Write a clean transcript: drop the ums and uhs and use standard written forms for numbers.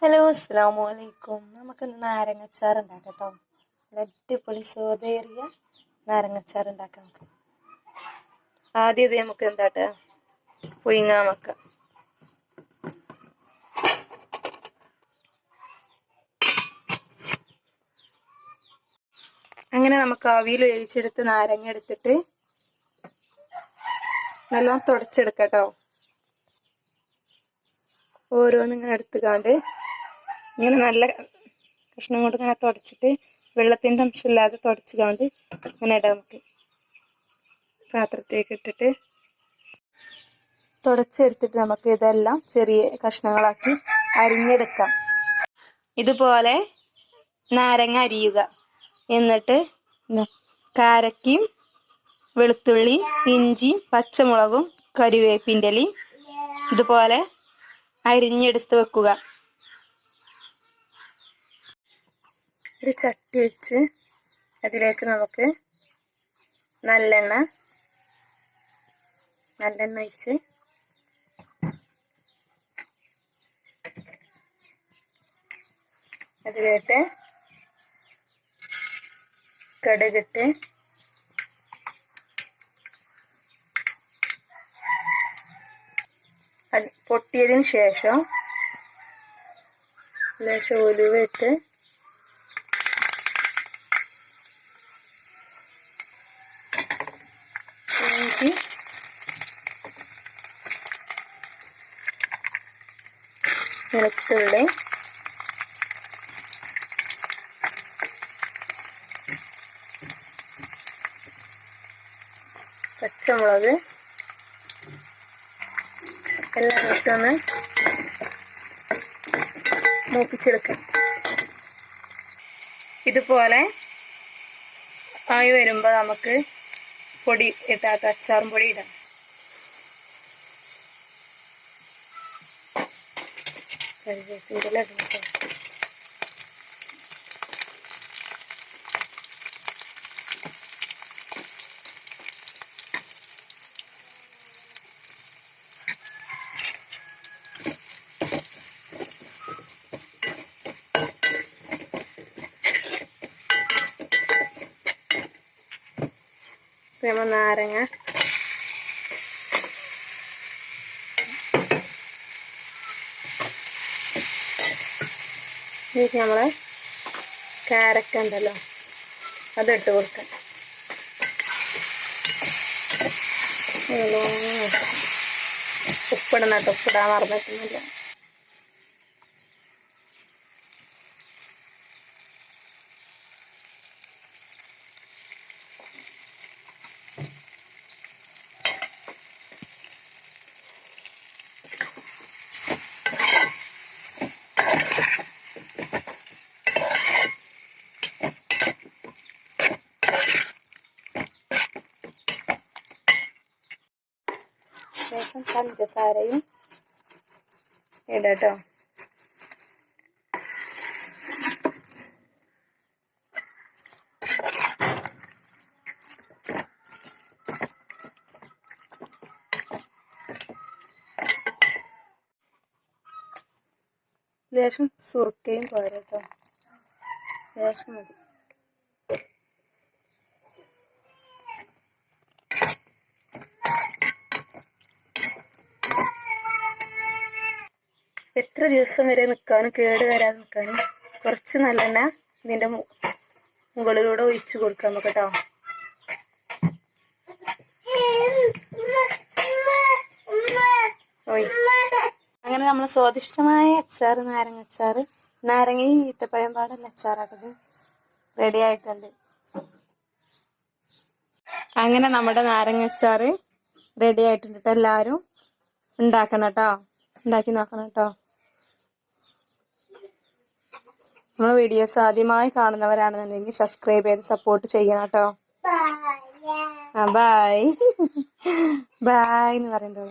Hello അസ്സലാമു അലൈക്കും. നമുക്കിന്ന് നാരങ്ങച്ചാർ ഉണ്ടാക്കാം കേട്ടോ. അടിപൊളി സ്വാദേറിയ നാരങ്ങച്ചാർ ഉണ്ടാക്കാം നമുക്ക്. ആദ്യം ഇത് നമുക്ക് എന്താട്ടാ പുഴുങ്ങാൻ വെക്കാം. അങ്ങനെ നമുക്ക് ആവിയിൽ വേവിച്ചെടുത്ത് നാരങ്ങ എടുത്തിട്ട് നല്ലോണം തുടച്ചെടുക്കാം കേട്ടോ. ഓരോന്നിങ്ങനെ എടുത്തുകാണ്ട് ഇങ്ങനെ നല്ല കഷ്ണം കൊണ്ട് ഇങ്ങനെ തുടച്ചിട്ട് വെള്ളത്തിൻ്റെ അംശമില്ലാതെ തുടച്ചുകാണ്ട് ഇങ്ങനെ ഇടാം. നമുക്ക് പാത്രത്തേക്ക് ഇട്ടിട്ട് തുടച്ചെടുത്തിട്ട് നമുക്ക് ഇതെല്ലാം ചെറിയ കഷ്ണങ്ങളാക്കി അരിഞ്ഞെടുക്കാം. ഇതുപോലെ നാരങ്ങ അരിയുക. എന്നിട്ട് കാരക്കയും വെളുത്തുള്ളി, ഇഞ്ചിയും പച്ചമുളകും കറിവേപ്പിൻ്റെ ഇലയും ഇതുപോലെ അരിഞ്ഞെടുത്ത് വെക്കുക. ഒരു ചട്ടി വെച്ച് അതിലേക്ക് നമുക്ക് നല്ലെണ്ണ ഒഴിച്ച് അതിലേക്ക് കടുകിട്ട് അത് പൊട്ടിയതിന് ശേഷം ലേശം ഉലുവ ഇട്ട് ഇഞ്ചി വെളുത്തുള്ളി പച്ചമുളക് എല്ലാം ഇട്ടൊന്ന് മൂപ്പിച്ചെടുക്കാം. ഇതുപോലെ ആയി വരുമ്പോൾ നമുക്ക് പൊടി ഇട്ടാത്ത അച്ചാറും പൊടി ഇടാം. കറിവേപ്പില ഇടാം. നാരങ്ങ ഇതിലേക്ക് നമ്മള് കാരക്ക ഉണ്ടല്ലോ അതിട്ട് കൊടുക്കാം. ഉപ്പിടണം കേട്ടോ, ഉപ്പിടാൻ മറന്നിട്ടൊന്നുമില്ല. ശേഷം പഞ്ചസാരയും ഇടാട്ടോ. ലേശം സുർക്കയും പോരാട്ടോ, ലേശം മതി. എത്ര ദിവസം വരെ നിൽക്കാനും കേട് വരാതെ നിൽക്കാനും കുറച്ച് നല്ലെണ്ണ ഇതിൻ്റെ മുകളിലൂടെ ഒഴിച്ചു കൊടുക്കാം നമുക്ക് കേട്ടോ. അങ്ങനെ നമ്മൾ സ്വാദിഷ്ടമായ അച്ചാർ, നാരങ്ങ അച്ചാർ, നാരങ്ങയും ഈത്തപ്പഴം പാടുള്ള അച്ചാറാട്ടത് റെഡി ആയിട്ടുണ്ട്. അങ്ങനെ നമ്മുടെ നാരങ്ങ അച്ചാർ റെഡി ആയിട്ടുണ്ട്. എല്ലാവരും ഉണ്ടാക്കണം കേട്ടോ, ഉണ്ടാക്കി നോക്കണം കേട്ടോ. നമ്മൾ വീഡിയോസ് ആദ്യമായി കാണുന്നവരാണെന്നുണ്ടെങ്കിൽ സബ്സ്ക്രൈബ് ചെയ്ത് സപ്പോർട്ട് ചെയ്യണം കേട്ടോ. ബൈ ബൈ എന്ന് പറയണ്ടോ.